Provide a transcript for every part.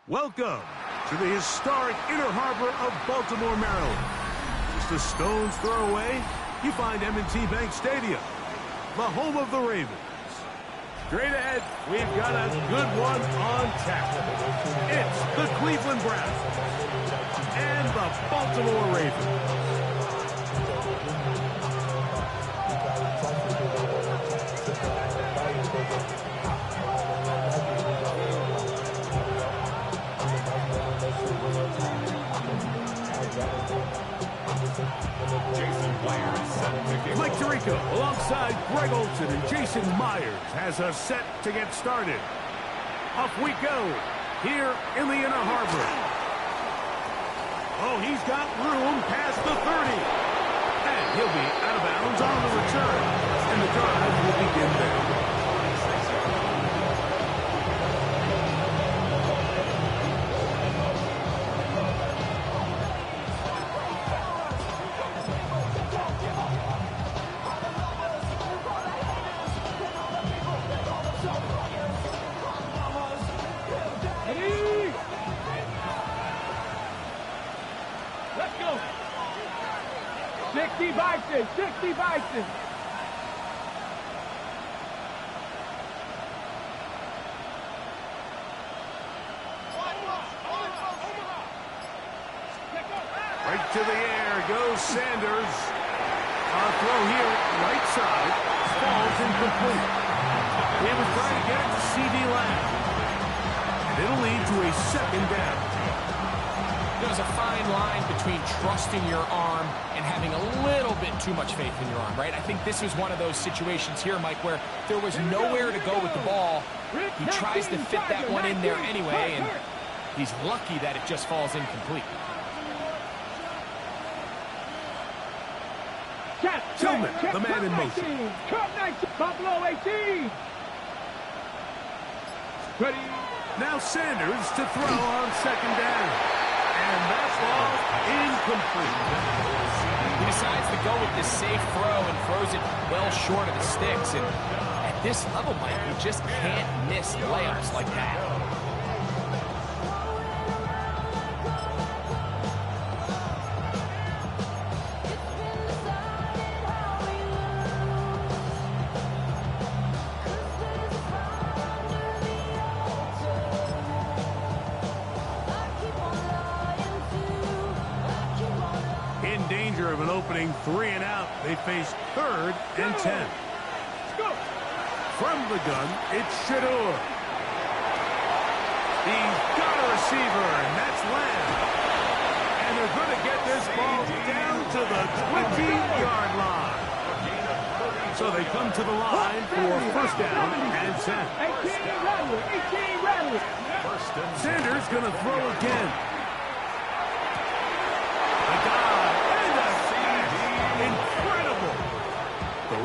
Welcome to the historic Inner Harbor of Baltimore, Maryland. Just a stone's throw away, you find M&T Bank Stadium, the home of the Ravens. Straight ahead, we've got a good one on tap. It's the Cleveland Browns and the Baltimore Ravens. Mike Tirico alongside Greg Olson and Jason Myers has us set to get started. Off we go here in the Inner Harbor. Oh, he's got room past the 30. And he'll be out of bounds on the return. And the drive will begin there. Bison. Right to the air goes Sanders. A throw here, right side, falls incomplete. He was trying to get it to C.D. Lamb. And it'll lead to a second down. There's a fine line between trusting your arm and having a little bit too much faith in your arm, right? I think this was one of those situations here, Mike, where there was nowhere to go with the ball. He tries to fit that one in there anyway, and he's lucky that it just falls incomplete. Tillman, the man in motion. Buffalo 18. Ready. Now Sanders to throw on second down. And that ball incomplete. He decides to go with this safe throw and throws it well short of the sticks. And at this level, Mike, you just can't miss layups like that. Of an opening 3 and out, they face 3rd and 10. From the gun, it's Shador. He's got a receiver, and that's Lamb. And they're going to get this ball down to the 20-yard line. So they come to the line for first down and 10. Sanders going to throw again.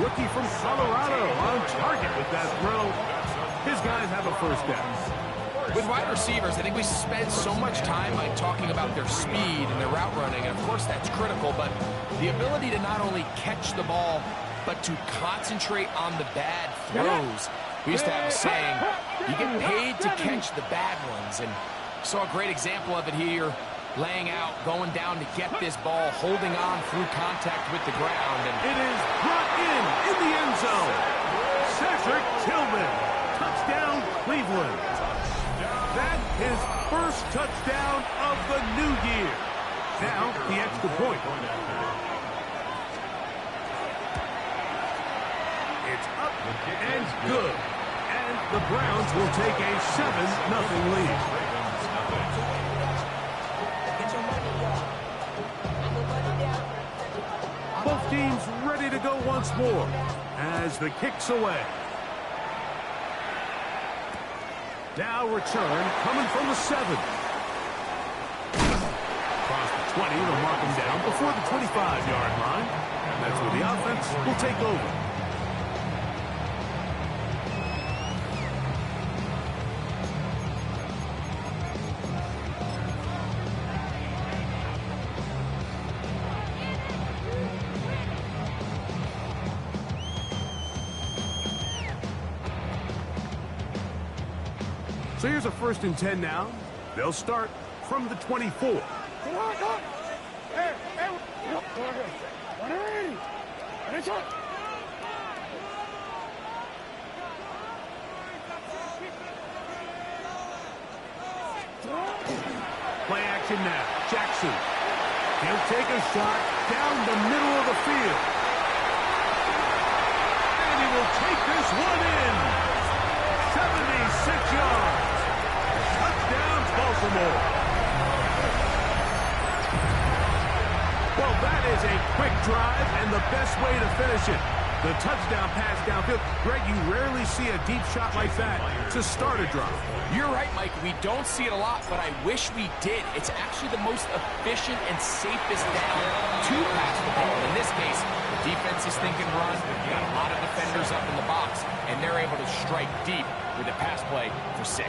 Rookie from Colorado on target with that throw. His guys have a first down. With wide receivers, I think we spend so much time like talking about their speed and their route running, and of course that's critical, but the ability to not only catch the ball, but to concentrate on the bad throws. We used to have a saying, you get paid to catch the bad ones, and saw a great example of it here. Laying out, going down to get this ball, holding on through contact with the ground. And it is brought in the end zone. Cedric Tillman. Touchdown, Cleveland. That is first touchdown of the new year. Now, the extra point. It's up and good. And the Browns will take a 7-0 lead. Both teams ready to go once more as the kick's away. Now return coming from the 7. Across the 20, they'll mark him down before the 25-yard line. That's where the offense will take over. So here's a 1st and 10 now They'll start from the 24. Play action now. Jackson. He'll take a shot down the middle of the field. And he will take this one in. 76 yards. Touchdown, Baltimore. Well, that is a quick drive and the best way to finish it. The touchdown pass downfield. Greg, you rarely see a deep shot like that to start a drive. You're right, Mike. We don't see it a lot, but I wish we did. It's actually the most efficient and safest down to pass the ball. In this case, the defense is thinking run. You got a lot of defenders up in the box, and they're able to strike deep with a pass play for 6.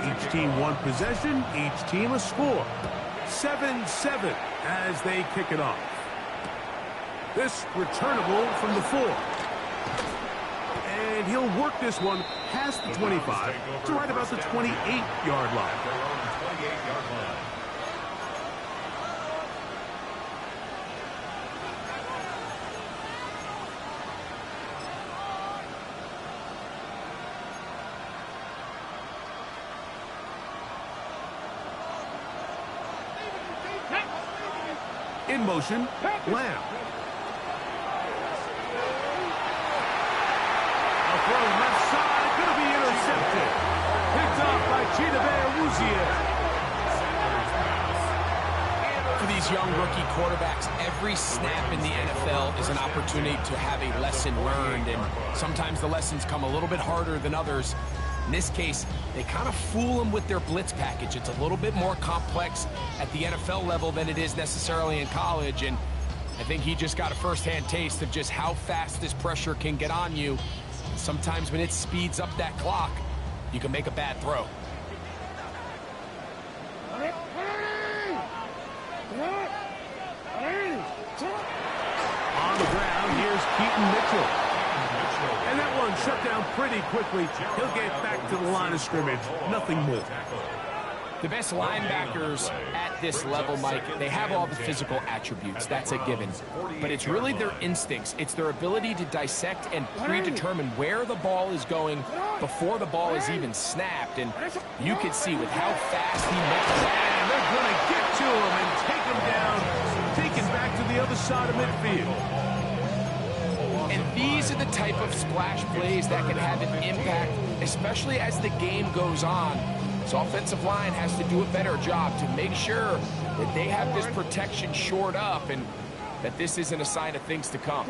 Each team one possession, each team a score. 7-7 as they kick it off. This returnable from the 4. And he'll work this one past the 25 to right about the 28-yard line. In motion, Lamb. A throw left side, going to be intercepted. Picked off by Chidobe For these young rookie quarterbacks, every snap in the NFL is an opportunity to have a lesson learned, and sometimes the lessons come a little bit harder than others. In this case, they kind of fool them with their blitz package. It's a little bit more complex at the NFL level than it is necessarily in college, and I think he just got a first-hand taste of just how fast this pressure can get on you. Sometimes when it speeds up that clock, you can make a bad throw. On the ground, here's Keaton Mitchell. And that one shut down pretty quickly. He'll get back to the line of scrimmage. Nothing more. The best linebackers at this level, Mike, they have all the physical attributes. That's a given. But it's really their instincts. It's their ability to dissect and predetermine where the ball is going before the ball is even snapped. And you can see with how fast he makes it. And they're going to get to him and take him down. Taken back to the other side of midfield. And these are the type of splash plays that can have an impact, especially as the game goes on. So offensive line has to do a better job to make sure that they have this protection shored up and that this isn't a sign of things to come.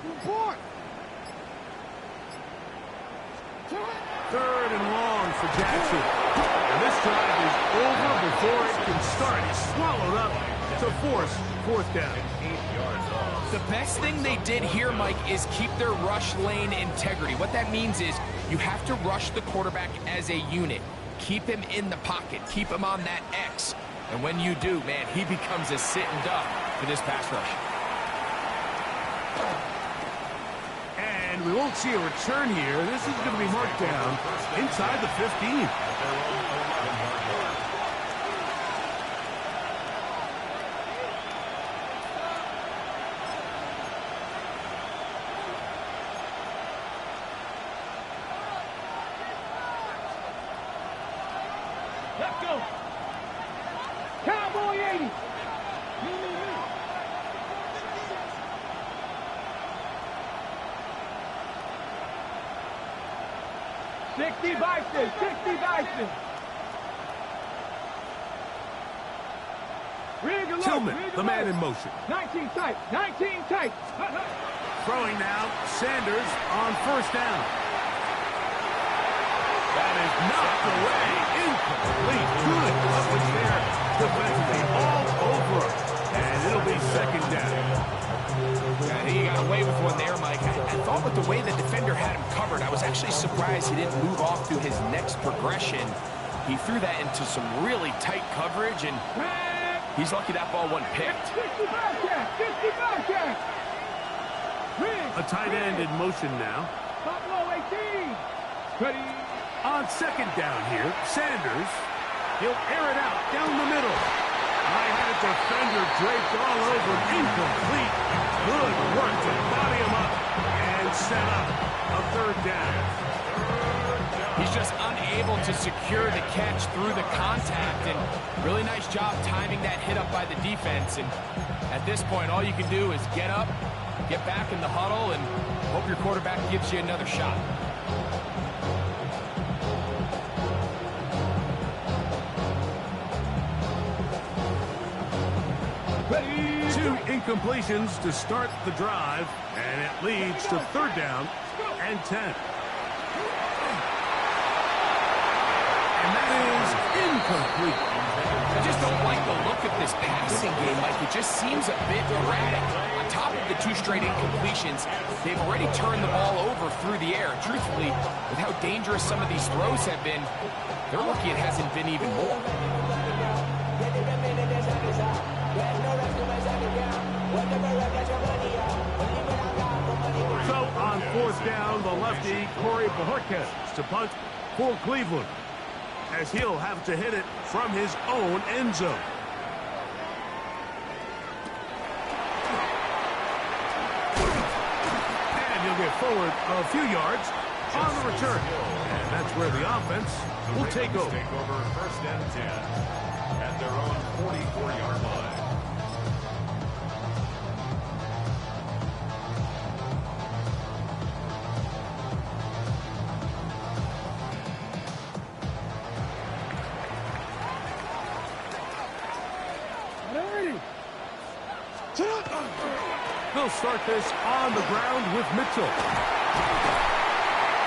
Report! Third and long for Jackson. And this drive is over before it can start. He's swallowed up to force 4th down. The best thing they did here, Mike, is keep their rush lane integrity. What that means is you have to rush the quarterback as a unit. Keep him in the pocket. Keep him on that X. And when you do, man, he becomes a sitting duck for this pass rush. And we won't see a return here. This is going to be marked down inside the 15. Let's go! Cowboy 80! 60 Bison! 60 Bison! Tillman, the man in motion. 19 tight! 19 tight! Throwing now, Sanders on 1st down. That is knocked away. Incomplete. Good coverage there. Defensively all over him. And it'll be second down. I think he got away with one there, Mike. I thought with the way the defender had him covered, I was actually surprised he didn't move off to his next progression. He threw that into some really tight coverage, and he's lucky that ball wasn't picked. 55 catch. A tight end in motion now. Buffalo 18. Ready. On second down here, Sanders. He'll air it out down the middle. I had a defender draped all over him. Incomplete. Good work to body him up and set up a third down. He's just unable to secure the catch through the contact, and really nice job timing that hit up by the defense. And at this point, all you can do is get up, get back in the huddle, and hope your quarterback gives you another shot. Two incompletions to start the drive, and it leads to third down and 10. And that is incomplete. I just don't like the look of this passing game, Mike. It just seems a bit erratic. On top of the two straight incompletions, they've already turned the ball over through the air. Truthfully, with how dangerous some of these throws have been, they're lucky it hasn't been even more. So on fourth down, the lefty, Corey Bojorquez to punt for Cleveland, as he'll have to hit it from his own end zone. And he'll get forward a few yards on the return. And that's where the offense will take over. Take over first and 10 at their own 44-yard line. They'll start this on the ground with Mitchell.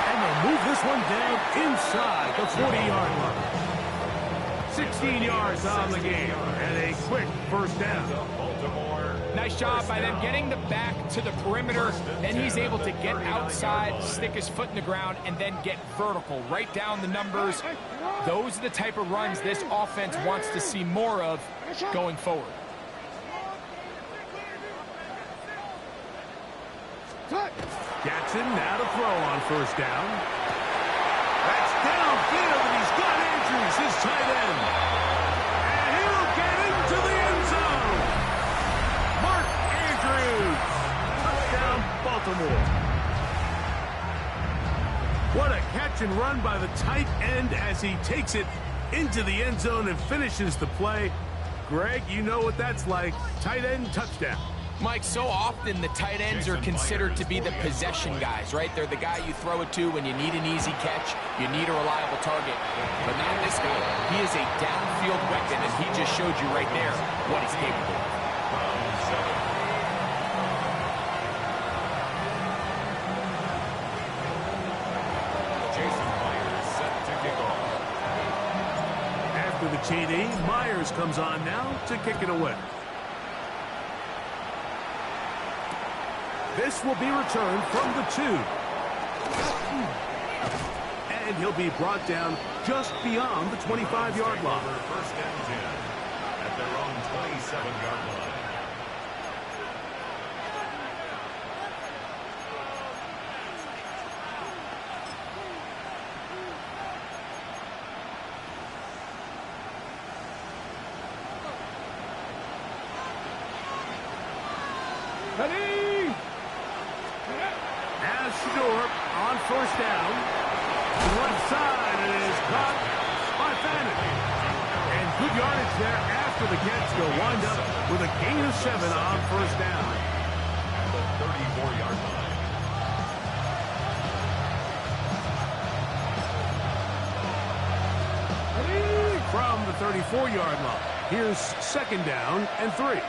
And they'll move this one down inside the 40-yard line. 16 yards on the game, and a quick first down. Nice job by them getting the back to the perimeter. Then he's able to get outside, stick his foot in the ground, and then get vertical. Right down the numbers. Those are the type of runs this offense wants to see more of going forward. Jackson now to throw on first down. That's downfield, and he's got Andrews, his tight end. And he'll get into the end zone. Mark Andrews. Touchdown, Baltimore. What a catch and run by the tight end as he takes it into the end zone and finishes the play. Greg, you know what that's like. Tight end touchdown. Mike, so often the tight ends are considered to be the possession guys, right? They're the guy you throw it to when you need an easy catch, you need a reliable target. But not this guy. He is a downfield weapon, and he just showed you right there what he's capable of. After the TD, Myers comes on now to kick it away. This will be returned from the 2. And he'll be brought down just beyond the 25-yard line. First and 10 at their own 27-yard line. On first down, left side, and it is caught by Fannin. And good yardage there after the catch. They'll wind up with a gain of 7 on first down. The 34-yard line. From the 34-yard line, here's second down and 3.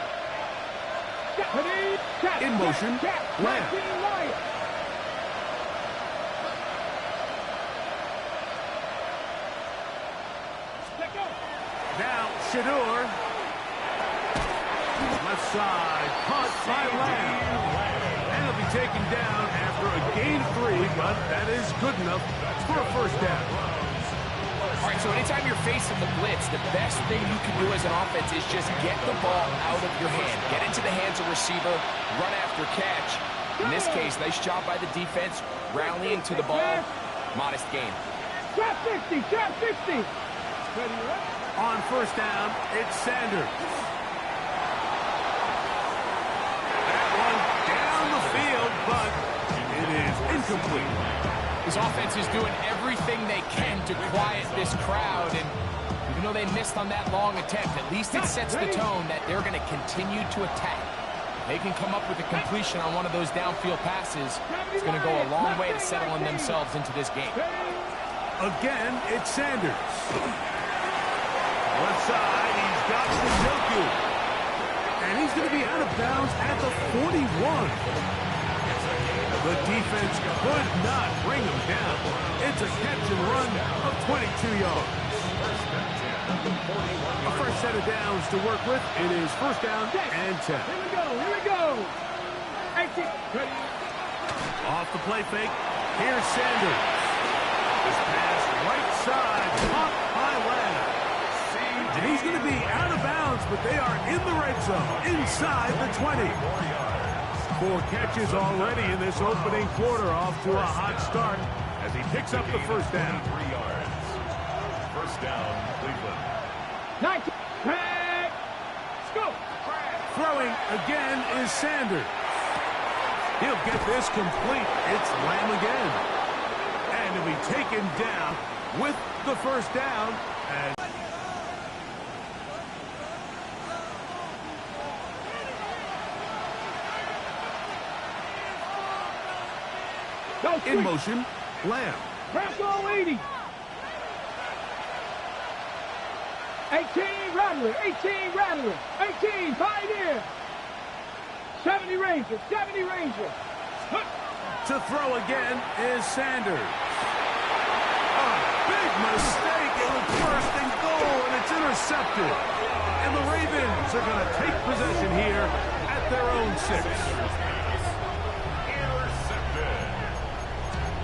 In motion, Lamb. Now, Shador. Left side, caught by Lamb. And he'll be taken down after a gain of 3, but that is good enough for a first down. All right, so anytime you're facing the blitz, the best thing you can do as an offense is just get the ball out of your hand. Get into the hands of receiver, run after catch. In this case, nice job by the defense, rallying to the ball. Modest gain. Drop 50, drop 50. On first down, it's Sanders. That one down the field, but it is incomplete. This offense is doing everything they can to quiet this crowd, and even though they missed on that long attempt, at least it sets the tone that they're going to continue to attack. They can come up with a completion on one of those downfield passes. It's going to go a long way to settling themselves into this game. Again, it's Sanders. Left side, he's got Njoku. And he's going to be out of bounds at the 41. The defense could not bring him down. It's a catch and run of 22 yards. A fresh set of downs to work with. It is first down and 10. Here we go, here we go. 18. Off the play fake, here's Sanders. This pass right side, caught by Lamb. And he's going to be out of bounds, but they are in the red zone, inside the 20. 4 catches already in this opening quarter, off to a hot start as he picks up the first down. 3 yards. First down, Cleveland. 19. Let's go. Throwing again is Sanders. He'll get this complete. It's Lamb again. And he'll be taken down with the first down. And in motion, Lamb. Press all 80. 18, Rattler. 18, Rattler. 18, Pioneer. 70 Ranger. 70 Ranger. To throw again is Sanders. A big mistake. It was first and goal, and it's intercepted. And the Ravens are going to take possession here at their own 6.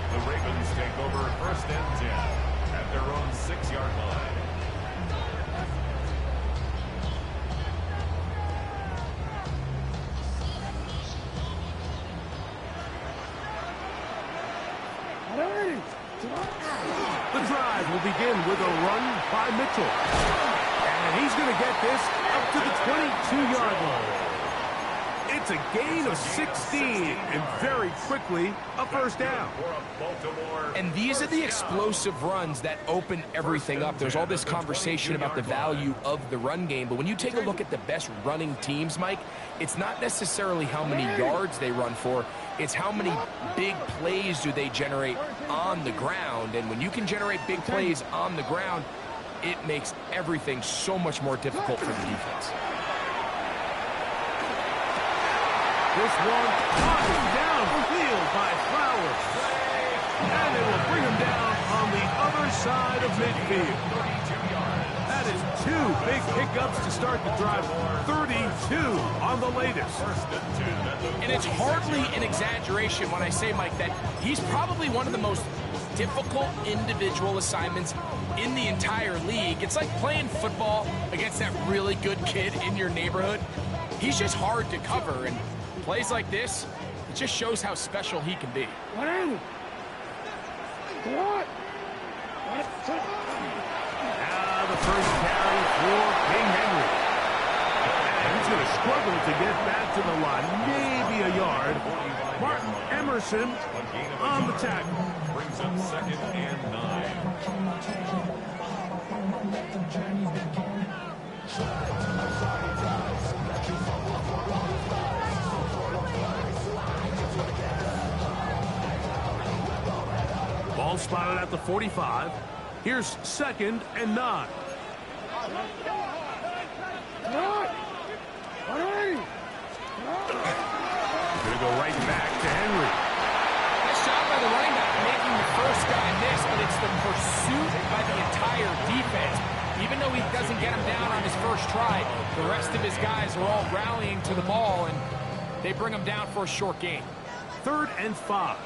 The Ravens take over first and 10 at their own 6-yard line. The drive will begin with a run by Mitchell. And he's going to get this up to the 22-yard line. It's a gain of 16, and very quickly, a first down. And these are the explosive runs that open everything up. There's all this conversation about the value of the run game, but when you take a look at the best running teams, Mike, it's not necessarily how many yards they run for, it's how many big plays do they generate on the ground. And when you can generate big plays on the ground, it makes everything so much more difficult for the defense. This one knocking downfield by Flowers. And they will bring him down on the other side of midfield. That is 2 big pickups to start the drive. 32 on the latest. And it's hardly an exaggeration when I say, Mike, that he's probably one of the most difficult individual assignments in the entire league. It's like playing football against that really good kid in your neighborhood. He's just hard to cover, and plays like this, it just shows how special he can be. Now the first carry for King Henry. And he's going to struggle to get back to the line. Maybe a yard. Martin Emerson on the tackle. Brings up 2nd and 9. Ball spotted at the 45. Here's 2nd and 9. Going to go right back to Henry. Nice shot by the running back making the first guy miss, but it's the pursuit by the entire defense. Even though he doesn't get him down on his first try, the rest of his guys are all rallying to the ball, and they bring him down for a short gain. 3rd and 5.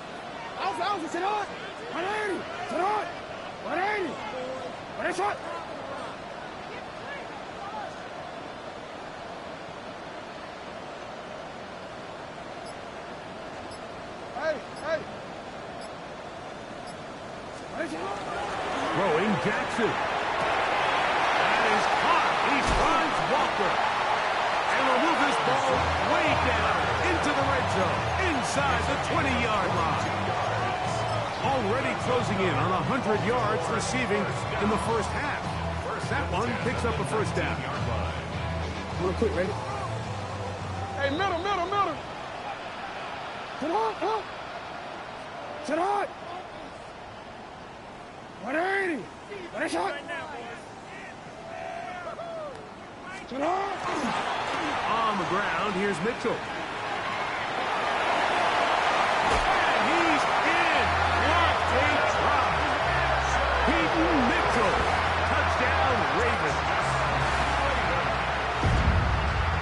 Throwing Jackson. That is caught. He finds Walker. And will move this ball way down into the red zone, inside the 20-yard line. Already closing in on 100 yards receiving in the first half. That one picks up a first down. Real quick, ready? Hey, middle. Sit on, Sit on. 180. What is it? Sit on. On the ground, here's Mitchell. And he's in. What a drop. Peyton Mitchell. Touchdown, Ravens.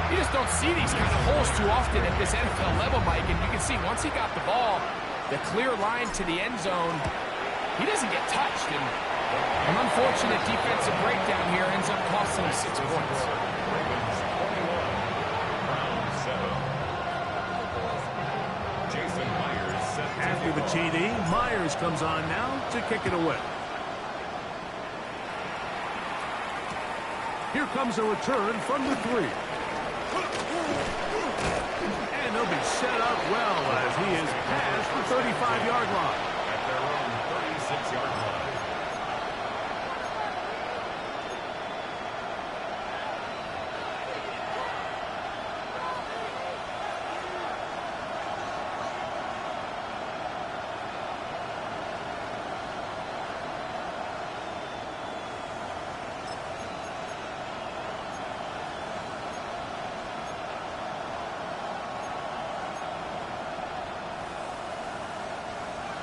You just don't see these kind of holes too often at this NFL level, Mike, and you can see once he got the ball, the clear line to the end zone, he doesn't get touched, and an unfortunate defensive breakdown here ends up costing him 6 points. After the TD, Myers comes on now to kick it away. Here comes a return from the 3. And he'll be set up well as he is past the 35-yard line. At their own 36-yard line.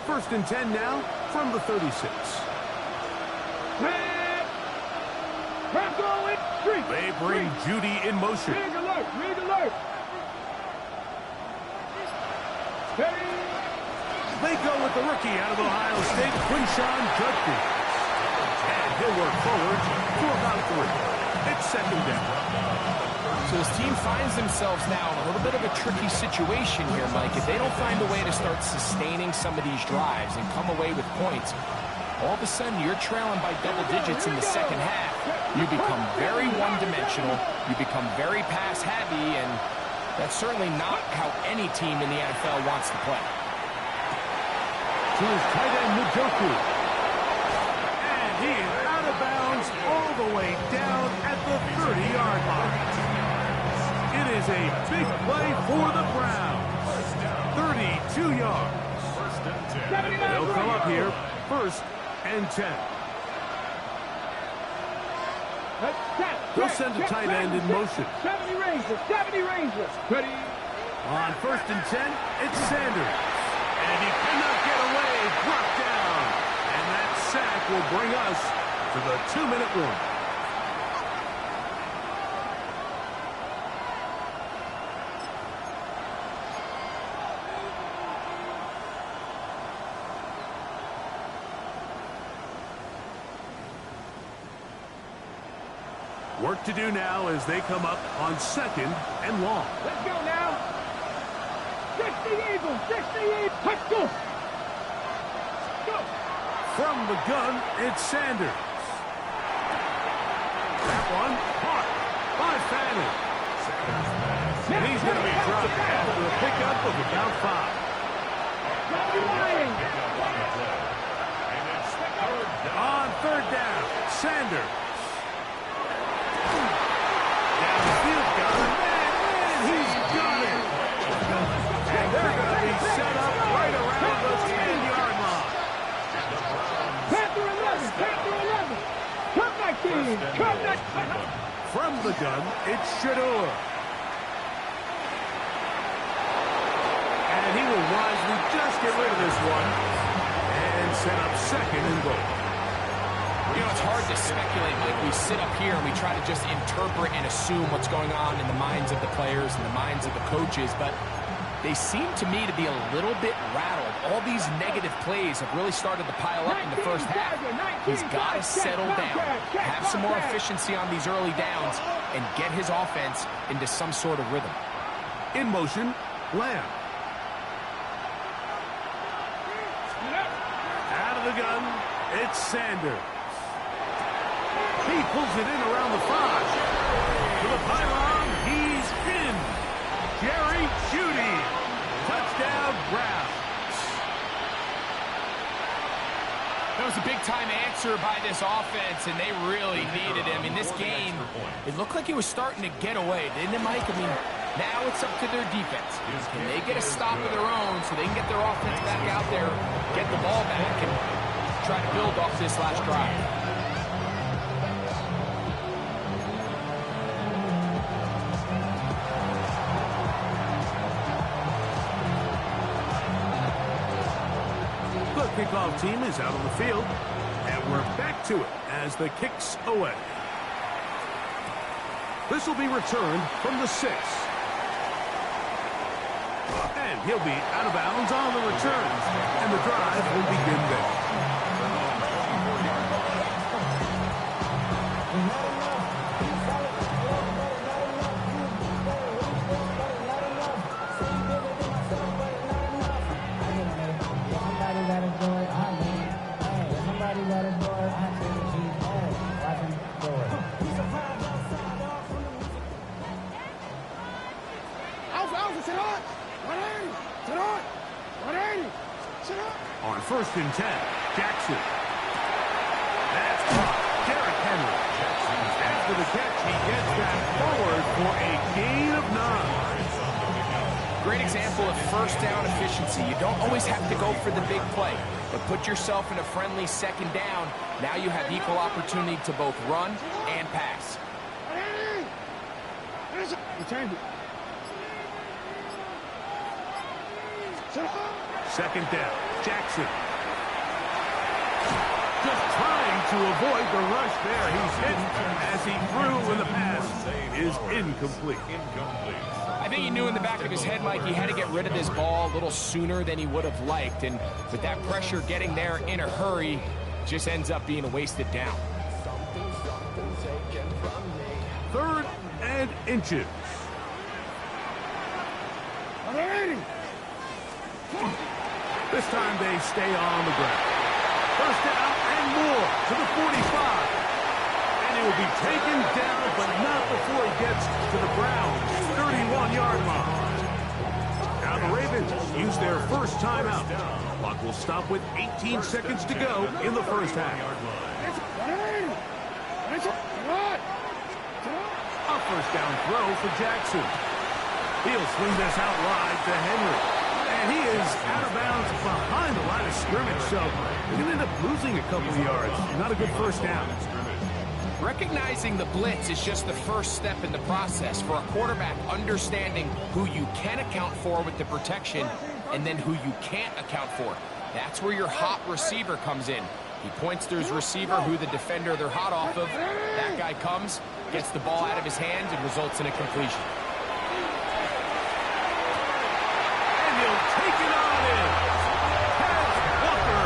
First and 10 now from the 36. They bring Judy in motion. Rig alert. Steady. They go with the rookie out of Ohio State, Quinshawn Judkins. And he'll work forward for about 3. It's 2nd down. So his team finds themselves now in a little bit of a tricky situation here, Mike. If they don't find a way to start sustaining some of these drives and come away with points, all of a sudden you're trailing by double digits in the second half. You become very one-dimensional. You become very pass-heavy, and that's certainly not how any team in the NFL wants to play. To his tight end, Njoku. And he is out of bounds all the way down at the 30-yard line. It is a big play for the Browns. 32 yards. They'll come up here, 1st and 10. They'll send a tight end in motion. 70 Rangers. Ready. On 1st and 10, it's Sanders. And he cannot get away, brought down. And that sack will bring us to the 2-minute warning. Work to do now as they come up on 2nd and long. Let's go now. 60 Eagles. Let's go. Go. From the gun, it's Sanders. That one caught by Fanning. And he's going to be dropped after a pickup of about 5. On 3rd down, Sanders. Downfield got it, and he's got it. And they're going to be set up right around the 10-yard line. Panther 11. Come back, team. From the gun, it's Shador. And he will wisely just get rid of this one and set up 2nd and goal. You know, it's hard to speculate, Mike. We sit up here and we try to just interpret and assume what's going on in the minds of the players and the minds of the coaches, but they seem to me to be a little bit rattled. All these negative plays have really started to pile up in the first half. He's got to settle down, have some more efficiency on these early downs, and get his offense into some sort of rhythm. In motion, Lamb. Out of the gun, it's Sanders. He pulls it in around the 5. To the pylon, he's in. Jerry Jeudy. Touchdown, Browns. That was a big-time answer by this offense, and they really needed him. In this game, it looked like he was starting to get away, didn't it, Mike? I mean, now it's up to their defense. Can they get a stop of their own so they can get their offense back out there, get the ball back, and try to build off this last drive? The kickoff team is out on the field, and we're back to it as the kick's away. This will be returned from the 6. And he'll be out of bounds on the return, and the drive will begin there. On 1st and 10, Jackson. That's caught. Derrick Henry. After the catch, he gets that forward for a gain of 9. Great example of first down efficiency. You don't always have to go for the big play, but put yourself in a friendly 2nd down. Now you have equal opportunity to both run and pass. Returned it. 2nd down, Jackson. Just trying to avoid the rush there. He's hit as he threw, and the pass is incomplete. I think he knew in the back of his head, Mike, he had to get rid of this ball a little sooner than he would have liked. And with that pressure getting there in a hurry, just ends up being a wasted down. 3rd and inches. This time they stay on the ground. 1st down and more to the 45. And he will be taken down, but not before he gets to the Browns' 31-yard line. Now the Ravens use their first timeout. Clock will stop with 18 seconds to go in the first half. A 1st down throw for Jackson. He'll swing this out wide to Henry. And he is out of bounds behind the line of scrimmage, so they're going to end up losing a couple of yards. Not a good 1st down. Recognizing the blitz is just the first step in the process for a quarterback, understanding who you can account for with the protection and then who you can't account for. That's where your hot receiver comes in. He points to his receiver, who the defender they're hot off of. That guy comes, gets the ball out of his hands, and results in a completion. Take it on in. Walker.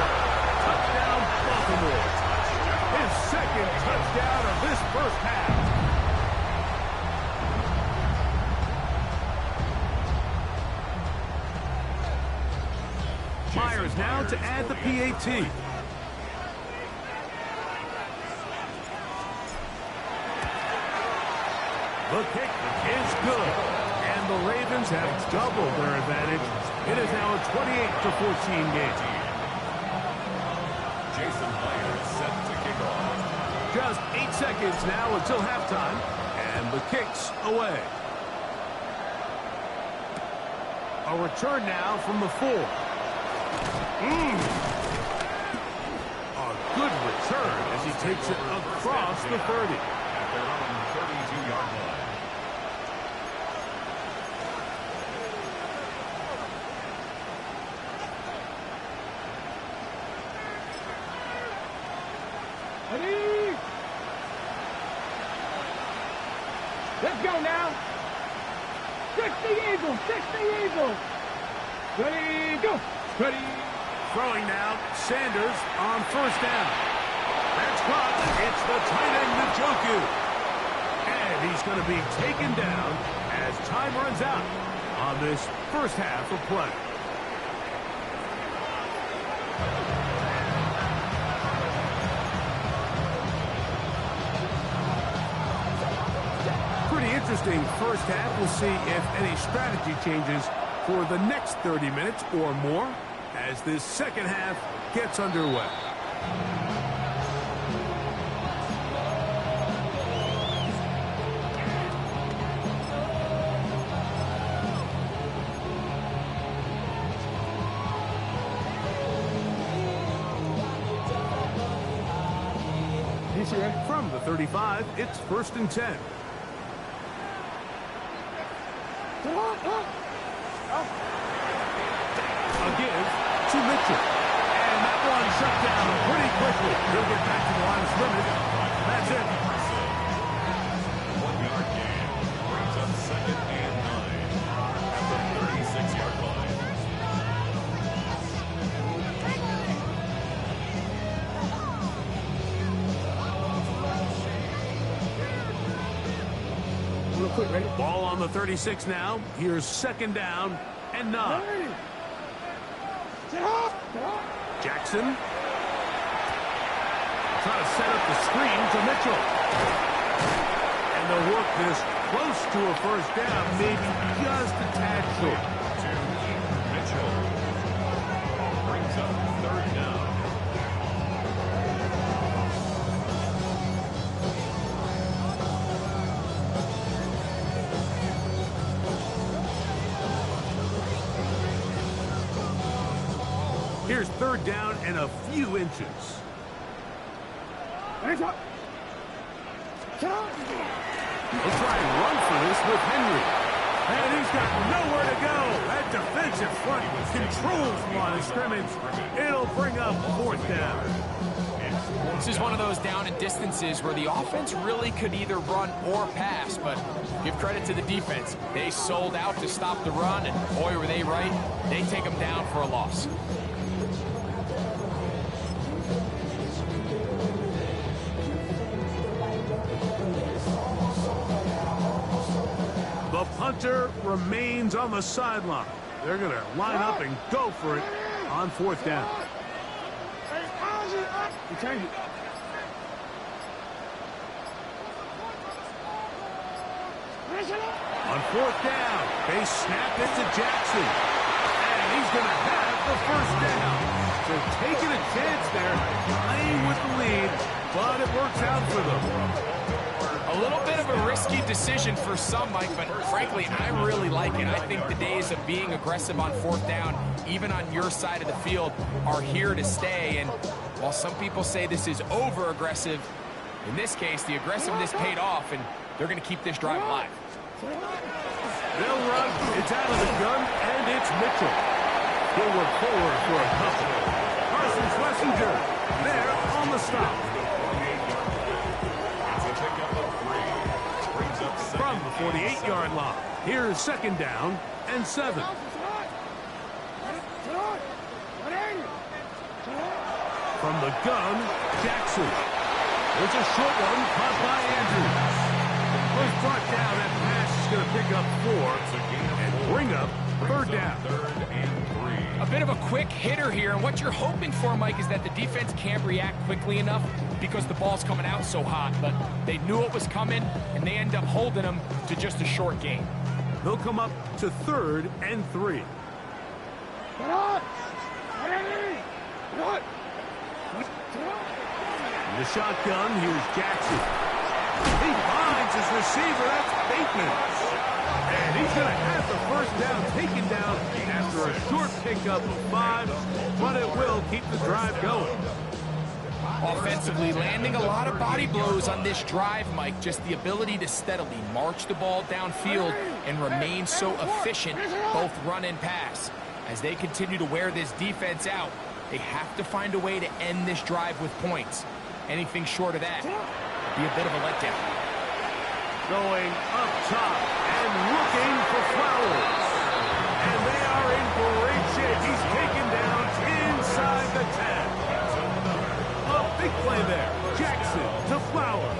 Touchdown, Baltimore. His 2nd touchdown of this first half. Myers now to add the PAT. The kick is good. And the Ravens have doubled their advantage. It is now a 28-14 game. Jason Myers set to kick off. Just 8 seconds now until halftime, and the kick's away. A return now from the 4. A good return as he takes it across the 30. At their own 32-yard line. Ready? Let's go now. 60 Eagles, 60 Eagles. Ready, go. Ready. Throwing now, Sanders on first down. That's caught. It's the tight end, Njoku. And he's going to be taken down as time runs out on this first half of play. Pretty interesting first half. We'll see if any strategy changes for the next 30 minutes or more as this second half gets underway. From the 35, it's 1st and 10. A give to Mitchell. And that one shut down pretty quickly. He'll get back to the line of scrimmage. That's it. 1 yard gain brings up 2nd and 9 at the 36-yard line. Real quick, ready? Ball on the 36 now. Here's 2nd down and 9. Jackson. Trying to set up the screen to Mitchell. And they'll work this close to a first down, maybe just a tad short. Mitchell brings up 3rd down. Here's 3rd down and a few inches. Hands up. They'll try and run for this with Henry. And he's got nowhere to go. That defensive front controls the line of scrimmage. It'll bring up 4th down. This is one of those down and distances where the offense really could either run or pass, but give credit to the defense. They sold out to stop the run, and boy, were they right. They take them down for a loss. The punter remains on the sideline. They're going to line up and go for it on 4th down. You change it. On 4th down, they snap it to Jackson. And he's going to have the first down. So taking a chance there, playing with the lead, but it works out for them. A little bit of a risky decision for some, Mike, but frankly, I really like it. I think the days of being aggressive on 4th down, even on your side of the field, are here to stay. And while some people say this is over-aggressive, in this case, the aggressiveness paid off, and they're going to keep this drive alive. They'll run. It's out of the gun, and it's Mitchell. He'll work forward for a couple. Carson Schlesinger there on the stop. From the 48-yard line, here's 2nd down and 7. From the gun, Jackson. There's a short one caught by Andrews. Was brought down. That pass is going to pick up 4 and bring up 3rd down. 3rd and 3. A bit of a quick hitter here, and what you're hoping for, Mike, is that the defense can't react quickly enough because the ball's coming out so hot, but they knew it was coming, and they end up holding them to just a short gain. They'll come up to 3rd and 3. In the shotgun, here's Jackson. He finds his receiver. That's Bateman. And he's going to have the first down taken down after a short pickup of 5, but it will keep the drive going. Offensively, landing a lot of body blows on this drive, Mike. Just the ability to steadily march the ball downfield and remain so efficient, both run and pass. As they continue to wear this defense out, they have to find a way to end this drive with points. Anything short of that would be a bit of a letdown. Going up top and looking for Flowers. And they are in great shape. He's taken down inside the 10. A big play there. Jackson to Flowers.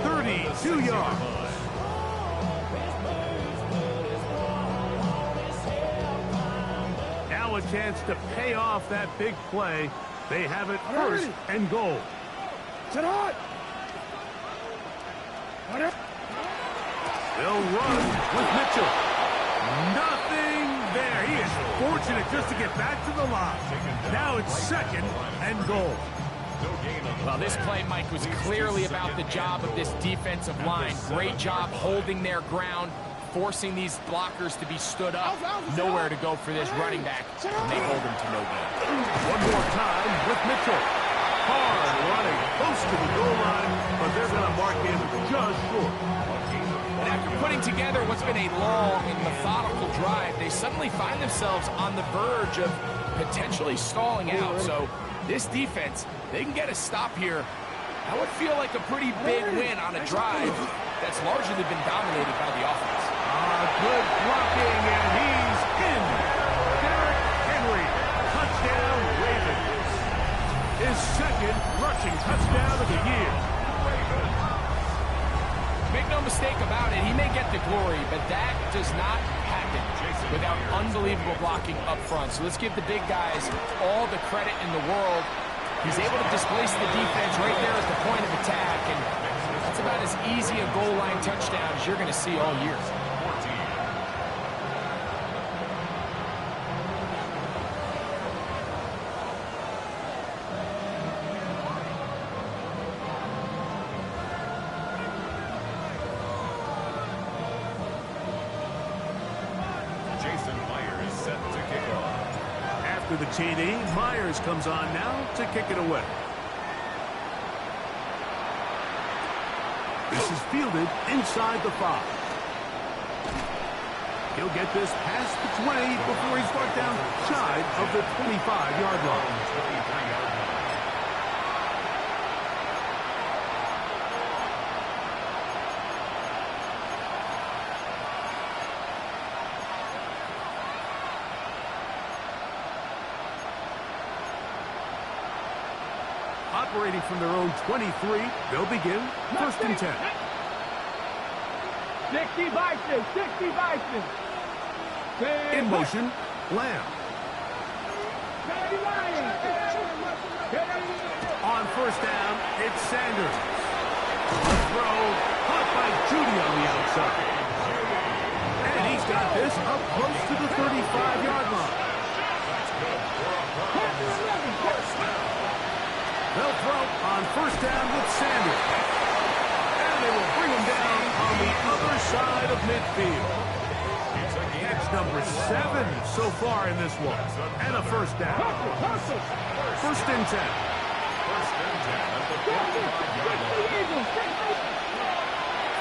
32 yards. Now a chance to pay off that big play. They have it first and goal. Sit hot. They'll run with Mitchell. Nothing there. He is fortunate just to get back to the line. Now it's second and goal. Well, this play, Mike, was clearly about the job of this defensive line. Great job holding their ground, forcing these blockers to be stood up. Nowhere to go for this running back, and they hold him to no gain. One more time with Mitchell. Hard running close to the goal line, but they're going to mark him just short. And after putting together what's been a long and methodical drive, they suddenly find themselves on the verge of potentially stalling out. So this defense, they can get a stop here. That would feel like a pretty big win on a drive that's largely been dominated by the offense. Good blocking, and he's in. Derrick Henry, touchdown Ravens. His second rushing touchdown of the year. Make no mistake about it, he may get the glory, but that does not happen without unbelievable blocking up front. So let's give the big guys all the credit in the world. He's able to displace the defense right there at the point of attack, and that's about as easy a goal line touchdown as you're going to see all year. After the TD, Myers comes on now to kick it away. This is fielded inside the 5. He'll get this past the 20 before he's brought down shy of the 25-yard line. Operating from their own 23, they'll begin first and 10. 60 Bison, 60 Bison. In motion, Lamb. On first down, it's Sanders. A throw caught by Judy on the outside. And he's got this up close to the 35-yard line. They'll throw on first down with Sanders. And they will bring him down on the other side of midfield. Catch number 7 so far in this one. And a first down. First and 10.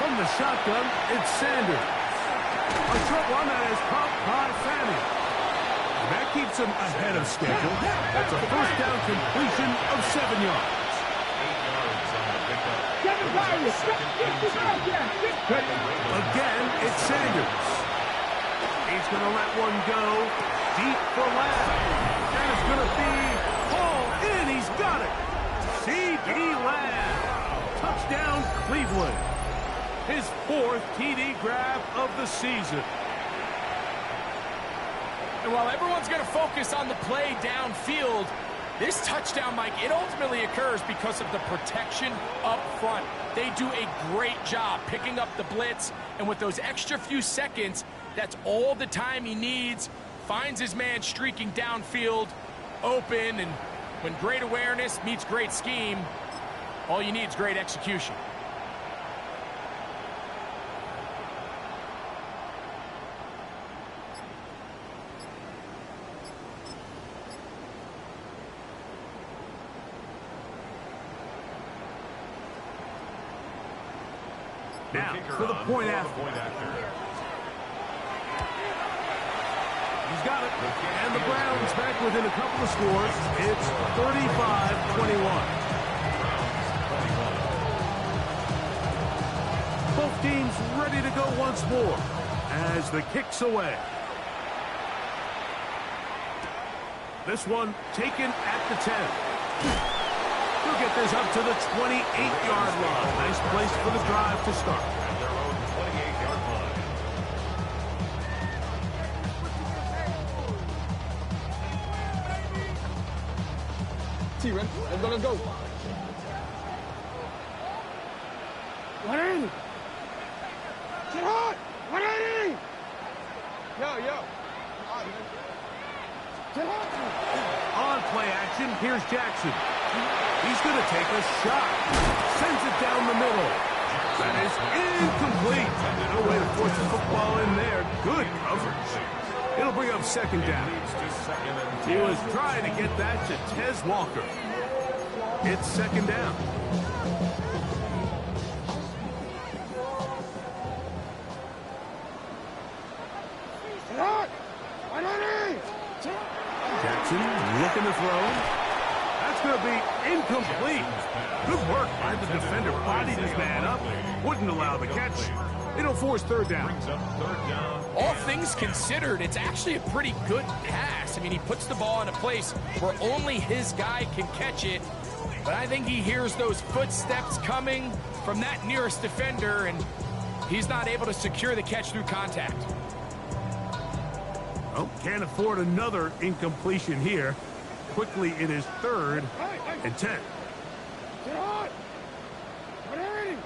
From the shotgun, it's Sanders. A short one that is caught by Fanning. That keeps him ahead of schedule. That's a first down completion of 7 yards. Again, it's Sanders. He's going to let one go deep for Lamb. That is going to be hauled in. He's got it. C.D. Lamb. Touchdown, Cleveland. His 4th TD grab of the season. And while everyone's going to focus on the play downfield, this touchdown, Mike, it ultimately occurs because of the protection up front. They do a great job picking up the blitz, and with those extra few seconds, that's all the time he needs. Finds his man streaking downfield, open, and when great awareness meets great scheme, all you need is great execution. Now, for the point after. He's got it. And the Browns back within a couple of scores. It's 35-21. teams ready to go once more as the kick's away. This one taken at the 10. He'll get this up to the 28-yard line. Nice place for the drive to start. At their own 28-yard line. T-Ren, let's go. 180. Get hot. 180. Yo. Get hot. On play action, here's Jackson. He's going to take a shot. Sends it down the middle. That is incomplete. No way to force the football in there. Good coverage. It'll bring up second down. He was trying to get that to Tez Walker. It's second down. Jackson looking to throw. That's going to be incomplete. Good work by the defender. Bodied his man up. Wouldn't allow the catch. It'll force third down. All things considered, it's actually a pretty good pass. I mean, he puts the ball in a place where only his guy can catch it. But I think he hears those footsteps coming from that nearest defender, and he's not able to secure the catch through contact. Oh, can't afford another incompletion here. Quickly, it is third and 10. Get hot. 180.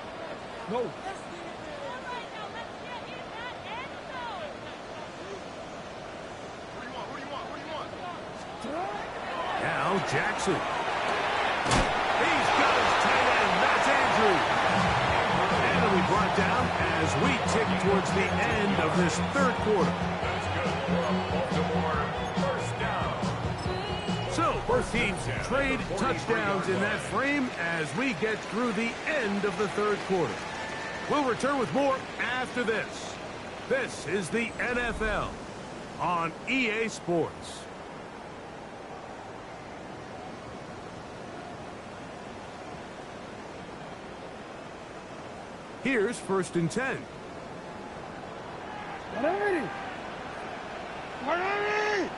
No. Now Jackson. He's got his tight end. That's Andrews. And it'll be brought down as we tick towards the end of this third quarter. That's good for a Baltimore first down. So both teams trade touchdowns in that frame as we get through the end of the third quarter. We'll return with more after this. This is the NFL on EA Sports. Here's first and 10. 180. 180.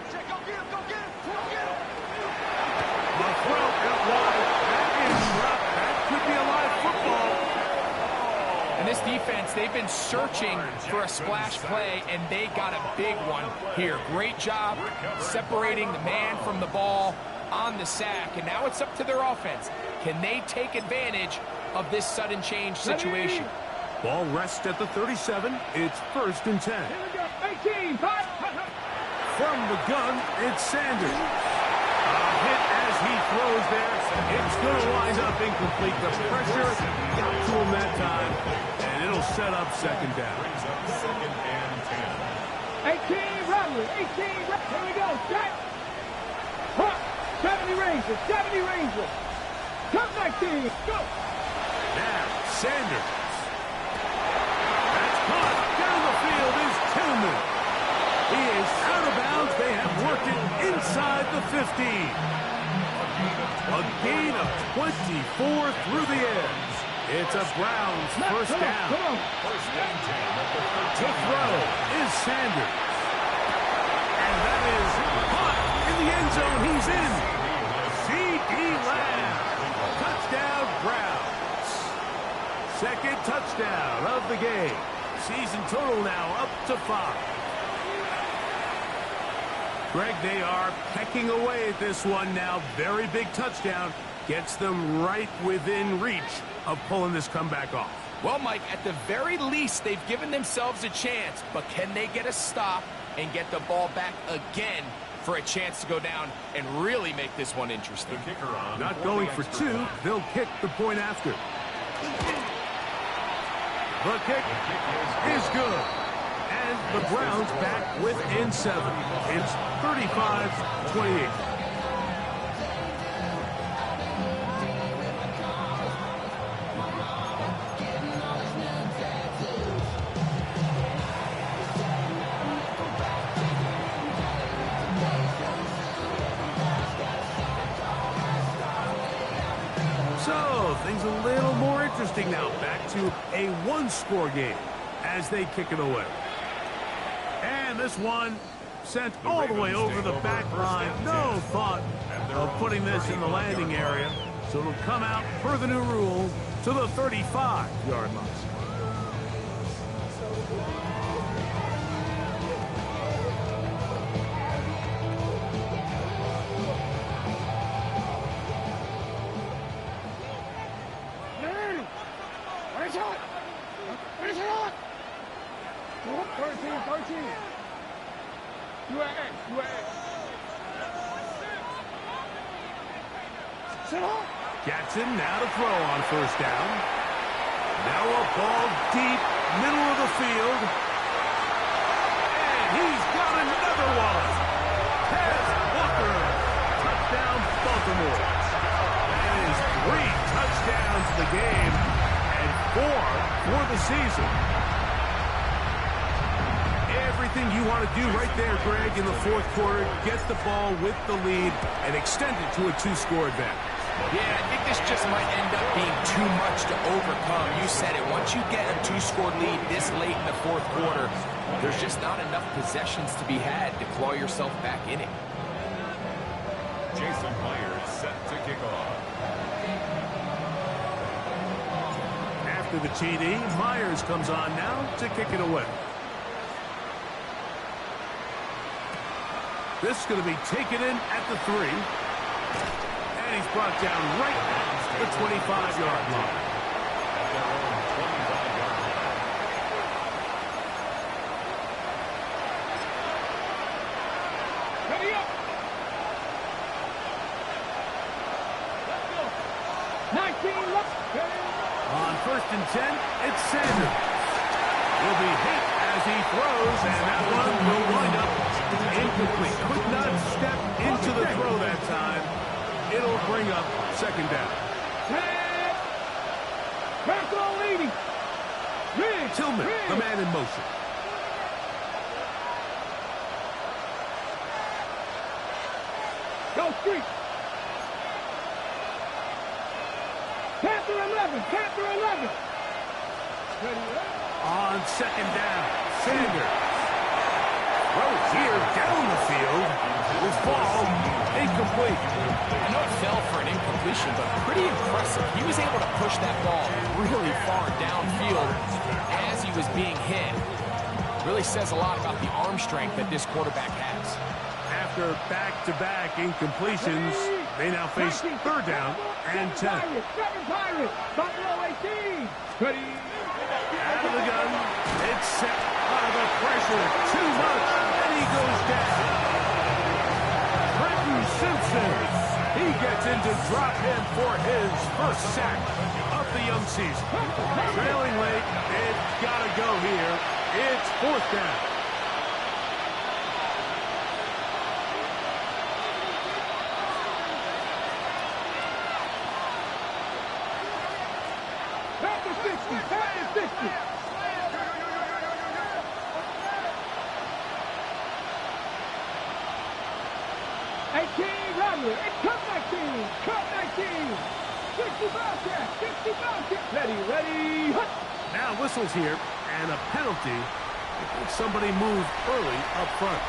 The throw out wide. That is rough. That could be a live football. And this defense, they've been searching for a splash play, and they got a big one here. Great job separating the man from the ball on the sack. And now it's up to their offense. Can they take advantage of this sudden change situation? Ball rests at the 37. It's first and 10. 18. From the gun, it's Sanders. A hit as he throws there. It's going to wind up incomplete. The pressure got to him that time, and it'll set up second down. Brings up second and 10. 18. Rattler. 18. Here we go. Set. 70 Rangers. 70 Rangers. Come back, team. Go. Now, Sanders. That's caught. Down the field is Tillman. He is out of bounds. They have worked it inside the 15. A gain of 24 through the edge. It's a Browns first down. First and 10 at the 13. To throw is Sanders. And that is caught in the end zone. He's in. C.D. Lamb. Touchdown, Browns. Second touchdown of the game. Season total now up to 5. Greg, they are pecking away at this one now. Very big touchdown. Gets them right within reach of pulling this comeback off. Well, Mike, at the very least, they've given themselves a chance, but can they get a stop and get the ball back again for a chance to go down and really make this one interesting? The kicker on. Not going for two. They'll kick the point after. The kick is good. And the Browns back within 7. It's 35-28. So, things a little more interesting now. Back to a one-score game as they kick it away. And this one sent all the way over the back line. No thought of putting this in the landing area. So it'll come out, per the new rule, to the 35-yard line. Jackson now to throw on first down. Now a ball deep, middle of the field. And he's got another one. Tez Walker, touchdown Baltimore. That is 3 touchdowns in the game and 4 for the season. Everything you want to do right there, Greg, in the fourth quarter, get the ball with the lead and extend it to a 2-score advantage. Yeah, I think this just might end up being too much to overcome. You said it. Once you get a 2-score lead this late in the fourth quarter, there's just not enough possessions to be had to claw yourself back in it. Jason Myers set to kick off. After the TD, Myers comes on now to kick it away. This is going to be taken in at the 3. And he's brought down right at the 25-yard line. At their own 25-yard line. Ready up. Let's go. 19 left. On first and 10, it's Sanders. Will be hit as he throws, and that one will wind up incomplete. Could not step into the throw that time. It'll bring up second down. Back on leading. Tillman, the man in motion. Go street. Panther 11. Panther 11. Ready. On second down, Sanders. Throws here down the field. Will fall incomplete. I know it fell for an incompletion, but pretty impressive. He was able to push that ball really far downfield as he was being hit. Really says a lot about the arm strength that this quarterback has. After back-to-back incompletions, they now face third down and 10. 7 Pirates. Buffalo 18. Ready. Out of the gun. It's set. The pressure. Too much. And he goes down. Trenton Simpson. He gets in to drop him for his first sack of the young season. Trailing late. It's got to go here. It's fourth down. Panther 60. Panther 60. Rattler. It's cut 19. Cut 19. 60 Bobcat. 60 Bobcat. Ready. Hut. Now whistles here and a penalty if somebody moved early up front.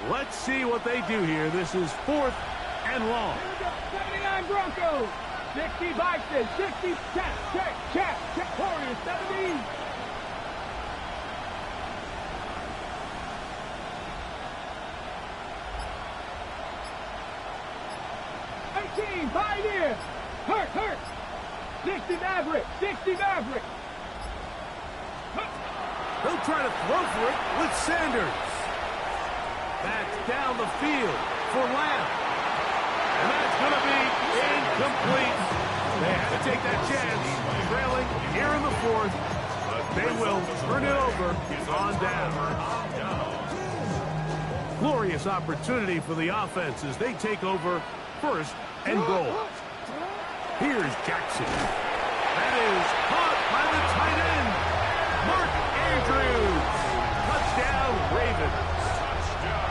Let's see what they do here. This is fourth and long. 79 Broncos. 60 Bison. 60 check. Warriors 70. Pioneer. Hurt. 60 Maverick. They'll try to throw for it with Sanders. That's down the field for Lamb. And that's going to be incomplete. They had to take that chance. Trailing here in the fourth. But they will turn it over on down. Glory glorious opportunity for the offense as they take over first and goal. Here's Jackson. That is caught by the tight end, Mark Andrews. Touchdown, Ravens.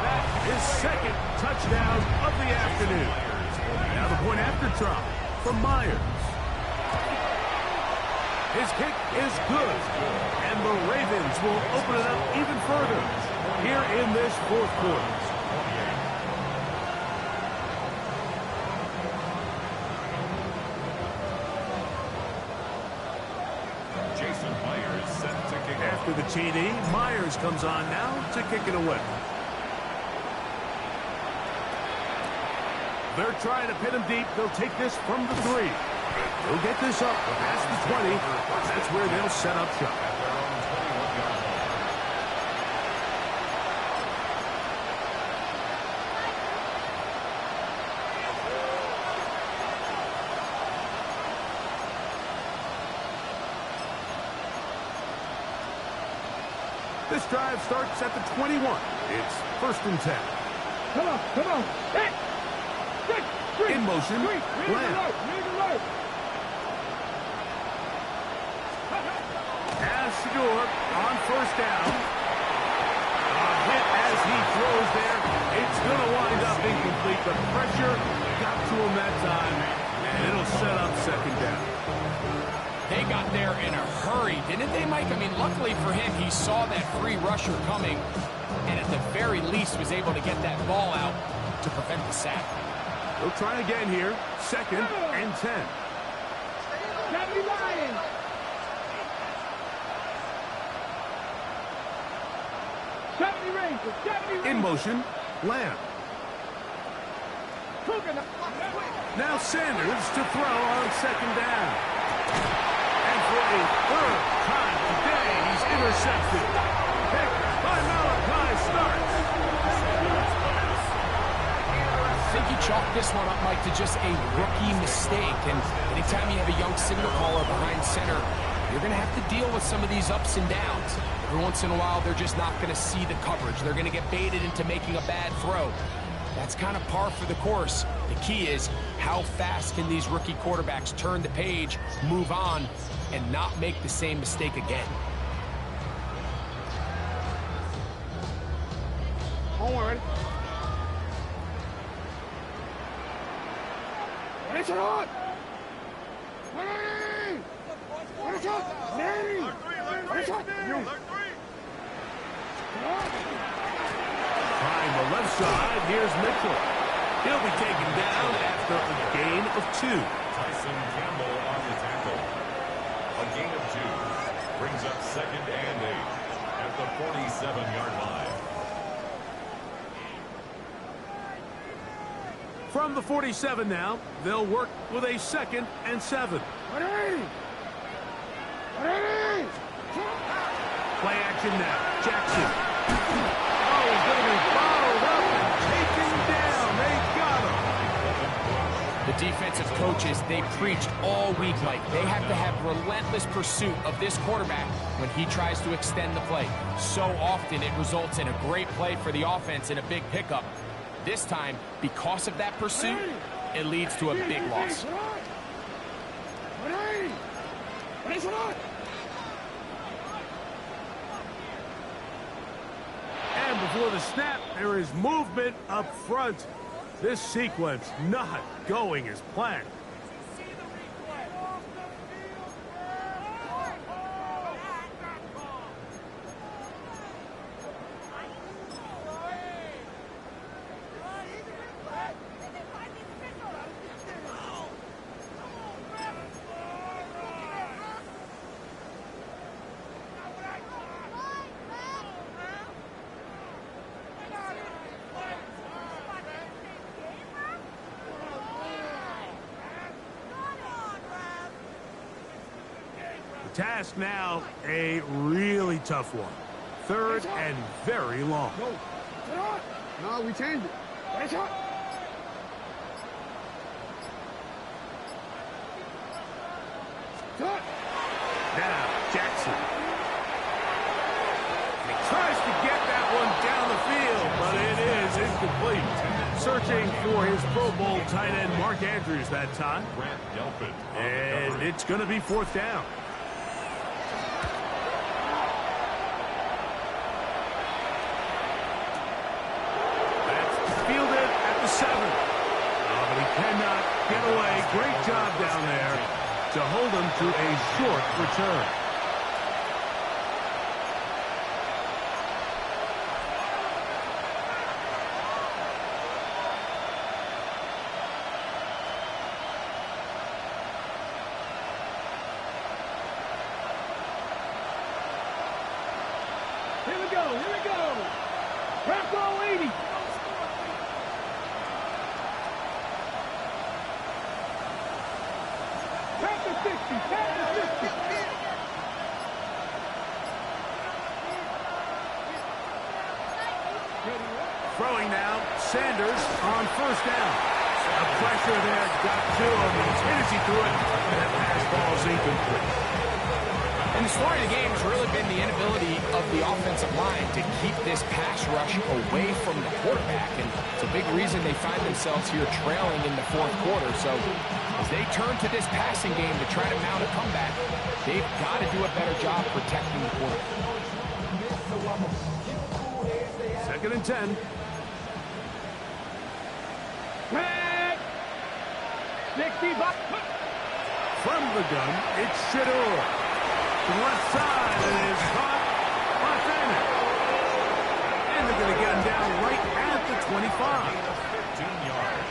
That is second touchdown of the afternoon. Now the point after try from Myers. His kick is good, and the Ravens will open it up even further here in this fourth quarter. Jason Myers set to kick off. After the TD, Myers comes on now to kick it away. They're trying to pin him deep. They'll take this from the 3. They'll get this up past the 20. That's where they'll set up shop. This drive starts at the 21. It's 1st and 10. Come on, come on. Hey! In motion, Lamb. As Shador on 1st down. A hit as he throws there. It's going to wind up incomplete. The pressure got to him that time, and it'll set up 2nd down. They got there in a hurry, didn't they, Mike? I mean, luckily for him, he saw that free rusher coming, and at the very least was able to get that ball out to prevent the sack. They'll try again here. 2nd and 10. 70 Lions. In motion, Lamb. Now Sanders to throw on 2nd down. And for a 3rd time today, he's intercepted. Picked by Malachi Starks. I think you chalk this one up, Mike, to just a rookie mistake. And anytime you have a young signal caller behind center, you're going to have to deal with some of these ups and downs. Every once in a while, they're just not going to see the coverage. They're going to get baited into making a bad throw. That's kind of par for the course. The key is how fast can these rookie quarterbacks turn the page, move on, and not make the same mistake again. Horn. What is it on? What is it? Manny! What is it? You. Trying the left side, here's Mitchell. He'll be taken down after a gain of 2. Tyson Campbell on the tackle. A gain of 2 brings up 2nd and 8 at the 47-yard line. From the 47 now, they'll work with a 2nd and 7. Play action now. Jackson. Oh, he's going to be followed up and taken down. They got him. The defensive coaches, they preached all week, Mike. They have to have relentless pursuit of this quarterback when he tries to extend the play. So often it results in a great play for the offense and a big pickup. This time, because of that pursuit, it leads to a big loss. And before the snap, there is movement up front. This sequence not going as planned. Task now, a really tough one. 3rd and very long. No, we changed it. Now, Jackson. He tries to get that one down the field, but it is Searching for his Pro Bowl tight end, Mark Andrews, that time. And it's going to be 4th down. That's fielded at the 7. Oh, but he cannot get away. Great job down there to hold him to a short return. Here we go. Bronco 80. Tap the 60. Throwing now, Sanders on 1st down. The pressure there got to him. As hit as he threw it, and that pass ball is incomplete. And the story of the game has really been the inability of the offensive line to keep this pass rush away from the quarterback. And it's a big reason they find themselves here trailing in the 4th quarter. So as they turn to this passing game to try to mount a comeback, they've got to do a better job protecting the quarterback. 2nd and 10. Tag. 60. From the gun, it's Shador. To the left side, and it is caught by Bennett. And they're going to get him down right at the 25. 15 yards.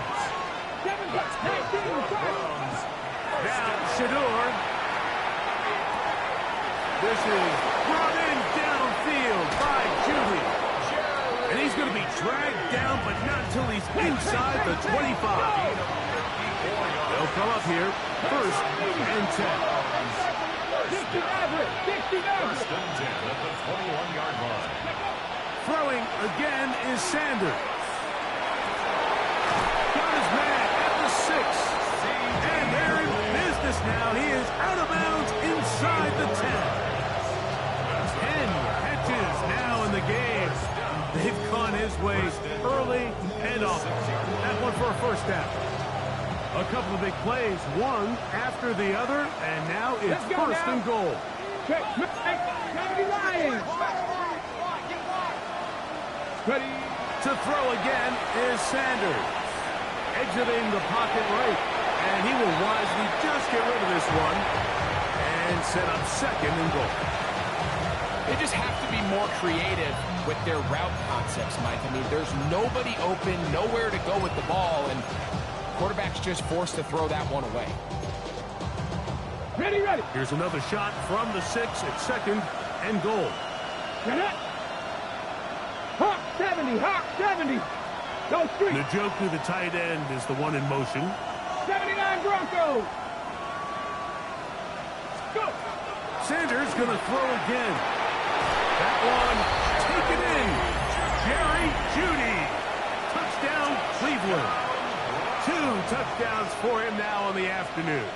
19. Now, Shador. This is brought in downfield by Judy. And he's going to be dragged down, but not until he's inside the 25. They'll come up here, 1st and 10. 60 average. 1st and 10 at the 21-yard line. Throwing again is Sanders. Got his man at the 6. And they're in business now. He is out of bounds inside the 10. 10 catches now in the game. They've gone his way early and often. That one for a 1st down. A couple of big plays, one after the other, and now it's 1st and goal. Check. Lions. Ready. To throw again is Sanders. Exiting the pocket right, and he will wisely just get rid of this one and set up 2nd and goal. They just have to be more creative with their route concepts, Mike. I mean, there's nobody open, nowhere to go with the ball, and quarterback's just forced to throw that one away. Ready. Here's another shot from the 6 at 2nd and goal. Hawk 70. Go street. Njoku, the tight end, is the one in motion. 79 Broncos. Go. Sanders going to throw again. That one taken in. Jerry Jeudy. Touchdown, Cleveland. 2 touchdowns for him now in the afternoon.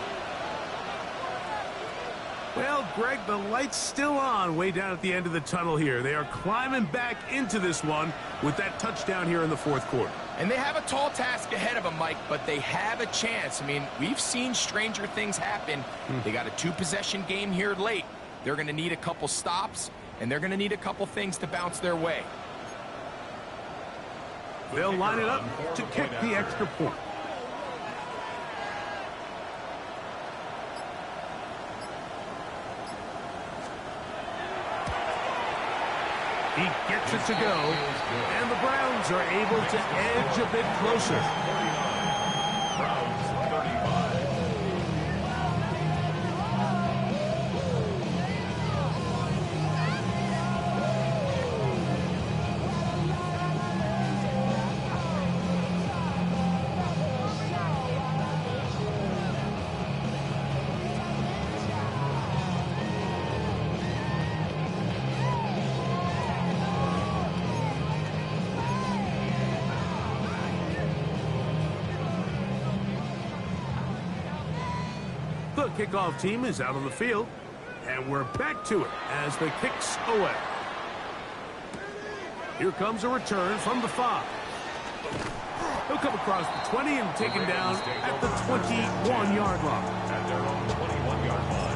Well, Greg, the light's still on way down at the end of the tunnel here. They are climbing back into this one with that touchdown here in the 4th quarter. And they have a tall task ahead of them, Mike, but they have a chance. I mean, we've seen stranger things happen. They got a 2-possession game here late. They're going to need a couple stops, and they're going to need a couple things to bounce their way. They'll line it up to kick the extra point. He gets it to go, and the Browns are able to edge a bit closer. Browns 35. The kickoff team is out on the field, and we're back to it as the kick's away. Here comes a return from the 5. He'll come across the 20 and taken down at the 21-yard line. At their own 21-yard line.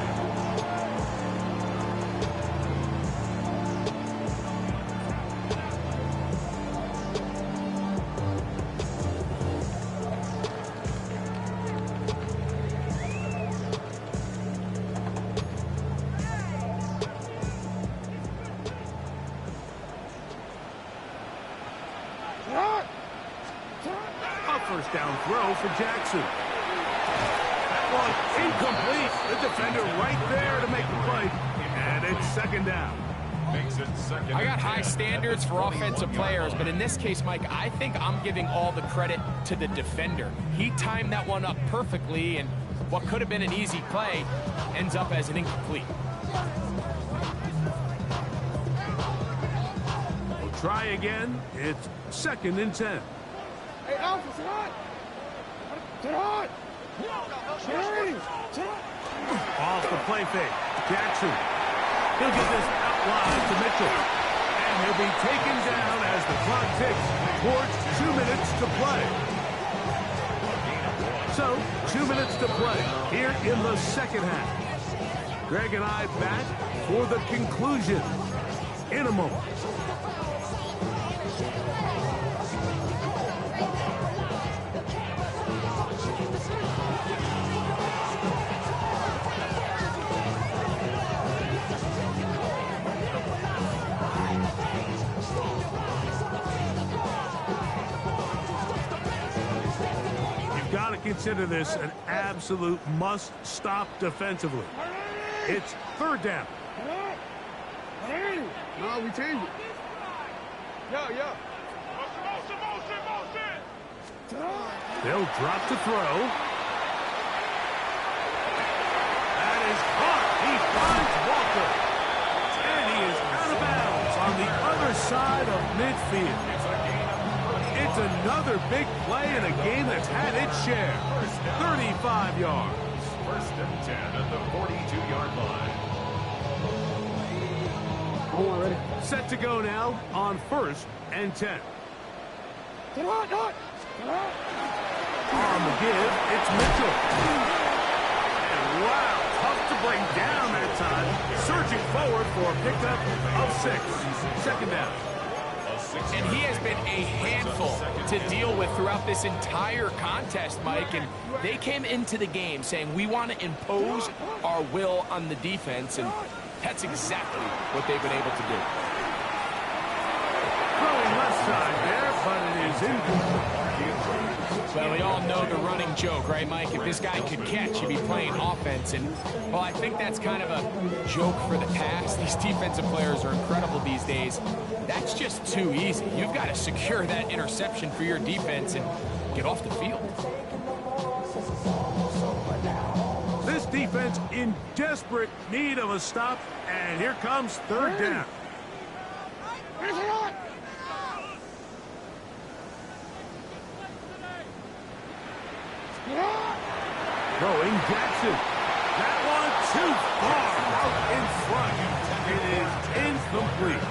First down throw for Jackson. That one incomplete. The defender right there to make the play. And it's second down. Makes it second. I got high standards for offensive players, but in this case, Mike, I think I'm giving all the credit to the defender. He timed that one up perfectly, and what could have been an easy play ends up as an incomplete. We'll try again. It's second and 10. Hey, Alpha, sit on! Sit on! Off the play fake. Jackson. He'll get this out wide to Mitchell. And he'll be taken down as the clock ticks towards 2 minutes to play. So, 2 minutes to play here in the second half. Greg and I back for the conclusion in a moment. Consider this an absolute must-stop defensively. It's third down. No, we change it. Yeah. They'll drop to throw. That is caught. He finds Walker. And he is out of bounds on the other side of midfield. It's another big play in a game that's had its share. 35 yards. First and 10 at the 42-yard line. Hold on, ready? Set to go now on first and 10. Sit on, not. On the give, it's Mitchell. And wow, tough to bring down that time. Surging forward for a pickup of 6. Second down. And he has been a handful to deal with throughout this entire contest, Mike. And they came into the game saying, we want to impose our will on the defense. And that's exactly what they've been able to do. Throwing left side there, but it is incomplete. Well, we all know the running joke, right, Mike? If this guy could catch, he'd be playing offense. And, well, I think that's kind of a joke for the past. These defensive players are incredible these days. That's just too easy. You've got to secure that interception for your defense and get off the field. This defense in desperate need of a stop, and here comes third down. Throwing Jackson. That one too far out in front. It is incomplete.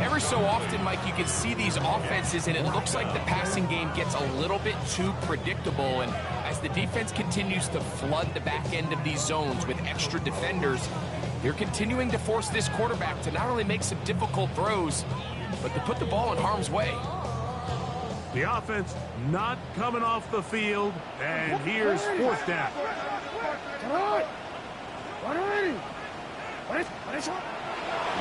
Every so often, Mike, you can see these offenses, and it looks like the passing game gets a little bit too predictable. And as the defense continues to flood the back end of these zones with extra defenders, they're continuing to force this quarterback to not only make some difficult throws, but to put the ball in harm's way. The offense not coming off the field, and here's fourth down.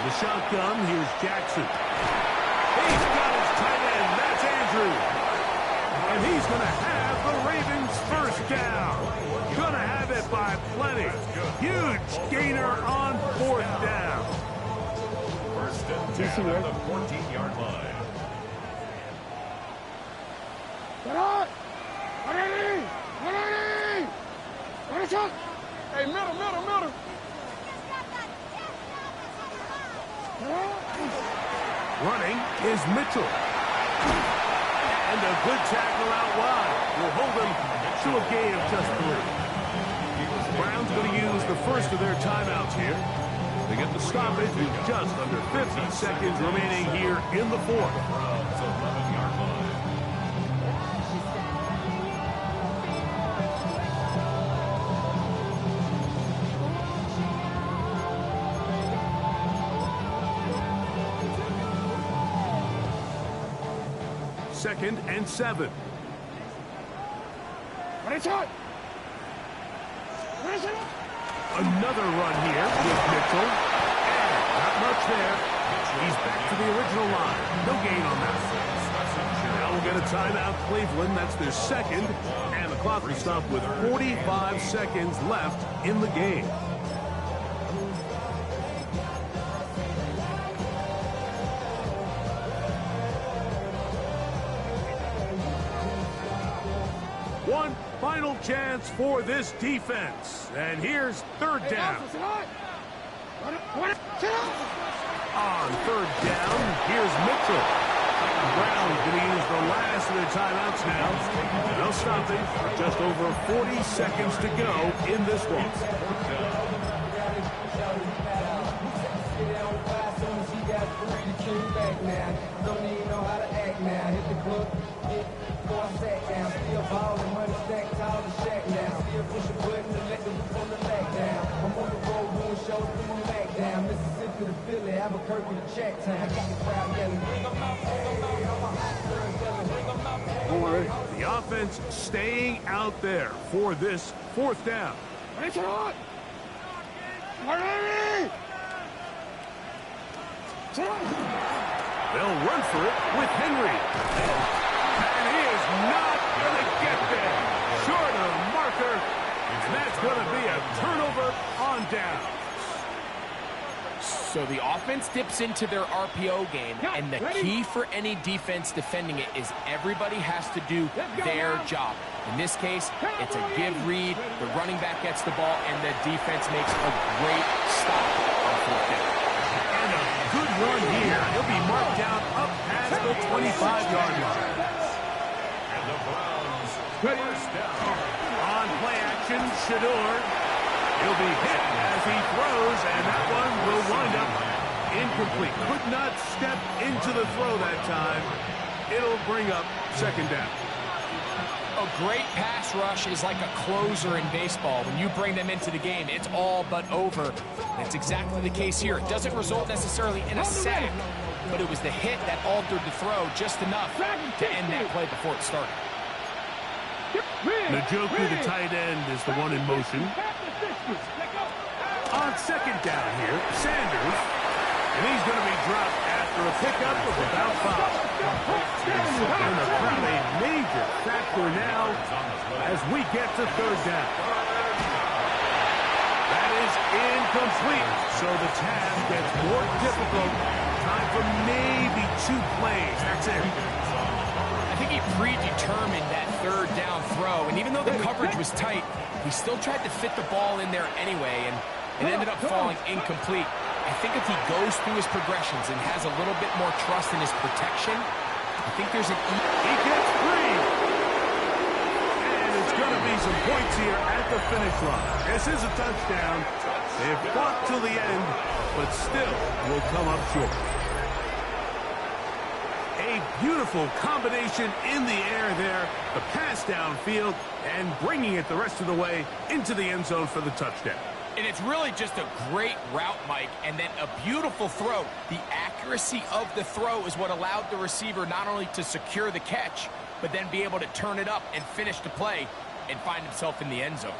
The shotgun, here's Jackson. He's got his tight end, that's Andrew. And he's going to have the Ravens first down. Going to have it by plenty. Huge gainer on fourth down. First and 10 at the 14-yard line. Hey, middle. Running is Mitchell. And a good tackle out wide will hold them to a gain of just 3. Browns going to use the first of their timeouts here. They get the stoppage with just under 50 seconds remaining here in the fourth. 2nd and 7. Another run here with Mitchell. And not much there. He's back to the original line. No gain on that. Now we'll get a timeout, Cleveland. That's their 2nd. And the clock will stop with 45 seconds left in the game. One final chance for this defense. And here's 3rd down. On 3rd down, here's Mitchell. The Browns going to use the last of their timeouts now. No stopping. Just over 40 seconds to go in this one. The offense staying out there for this 4th down. They'll run for it with Henry. And he is not going to get there. Short of marker. And that's going to be a turnover on down. So the offense dips into their RPO game, and the key for any defense defending it is everybody has to do their job. In this case, it's a give read, the running back gets the ball, and the defense makes a great stop on 4th down. And a good run here. He'll be marked down up past the 25-yard line. And the Browns first down. On play action, Shador. He'll be hit as he throws, and that one will wind up incomplete. Could not step into the throw that time. It'll bring up 2nd down. A great pass rush is like a closer in baseball. When you bring them into the game, it's all but over. That's exactly the case here. It doesn't result necessarily in a sack, but it was the hit that altered the throw just enough to end that play before it started. Njoku, the tight end, is the one in motion. On 2nd down here, Sanders. And he's going to be dropped after a pickup of about 5. And the crowd a major factor now as we get to 3rd down. That is incomplete. So the task gets more difficult. Time for maybe 2 plays. That's it. I think he predetermined that 3rd down throw, and even though the coverage was tight, he still tried to fit the ball in there anyway, and it ended up falling incomplete. I think if he goes through his progressions and has a little bit more trust in his protection, I think there's an... He gets free! And it's going to be some points here at the finish line. This is a touchdown. They've fought to the end, but still will come up short. A beautiful combination in the air there. The pass downfield and bringing it the rest of the way into the end zone for the touchdown. And it's really just a great route, Mike, and then a beautiful throw. The accuracy of the throw is what allowed the receiver not only to secure the catch, but then be able to turn it up and finish the play and find himself in the end zone.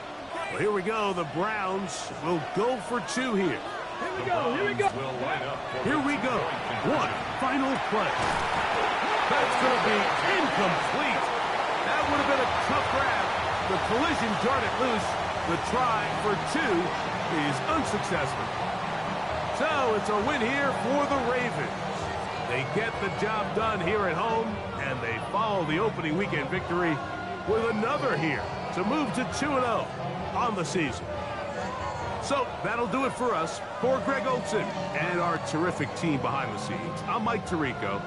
Well, here we go. The Browns will go for 2 here. Here we go. Here we go. Here we go. One final play. That's going to be incomplete. That would have been a tough grab. The collision darted loose. The try for 2 is unsuccessful. So it's a win here for the Ravens. They get the job done here at home, and they follow the opening weekend victory with another here to move to 2-0 on the season. So that'll do it for us. For Greg Olson and our terrific team behind the scenes, I'm Mike Tirico.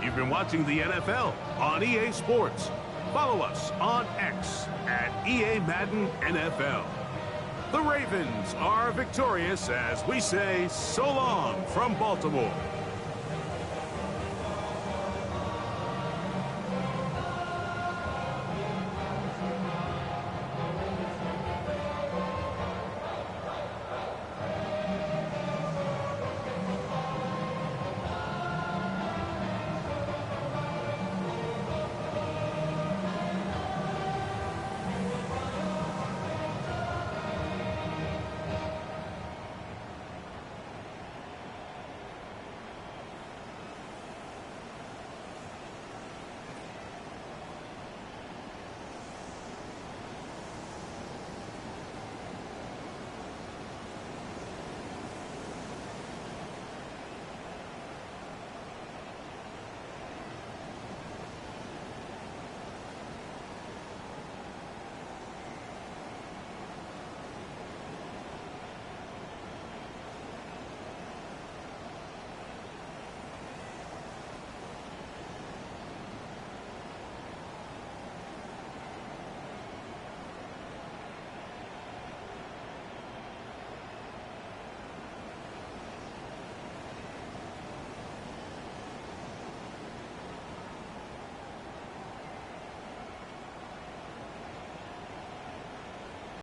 You've been watching the NFL on EA Sports. Follow us on X at EA Madden NFL. The Ravens are victorious as we say so long from Baltimore.